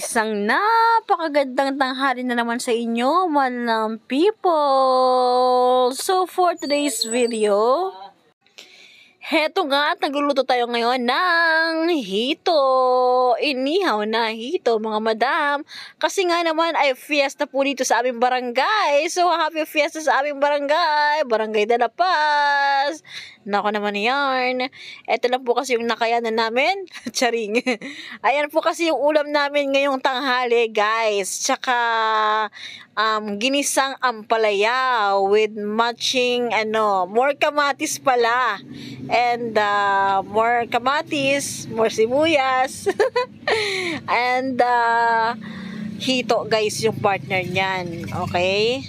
Isang napakagandang tanghali na naman sa inyo, mga people! So, for today's video, heto nga at nagluluto tayo ngayon ng hito. Inihaw na hito, mga madam. Kasi nga naman ay fiesta po dito sa aming barangay. So, happy fiesta sa aming barangay. Barangay de La Paz. Nako naman yarn. Ito lang po kasi yung nakayanan namin. Charing. Ayan po kasi yung ulam namin ngayong tanghali, guys. Tsaka ginisang ampalaya with matching more kamatis pala. And more kamatis, more sibuyas. And hito, guys, yung partner niyan. Okay?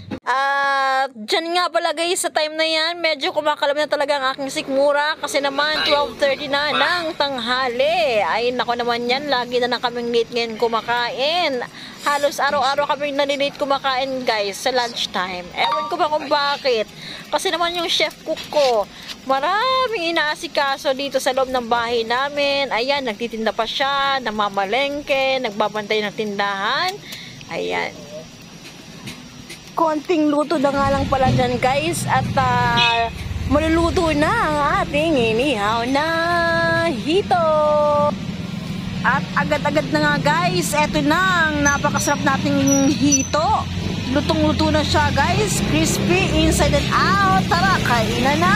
Dyan nga pala, guys, sa time na yan, medyo kumakalam na talaga ang aking sikmura kasi naman 12:30 na ng tanghali. Ay, nako naman yan, lagi na lang kaming late ngayon kumakain. Halos araw-araw kaming nalilate kumakain, guys, sa lunchtime. Ewan ko ba kung bakit. Kasi naman yung chef cook ko, maraming inaasikaso dito sa loob ng bahay namin. Ayan, nagtitinda pa siya, namamalengke, nagbabantay ng tindahan. Ayan. Konting luto na nga lang pala dyan, guys. At maluluto na ang ating inihaw na hito. At agad-agad na nga, guys. Eto na ang napakasarap nating hito. Lutong-luto na siya, guys. Crispy inside and out. Tara, kainan na!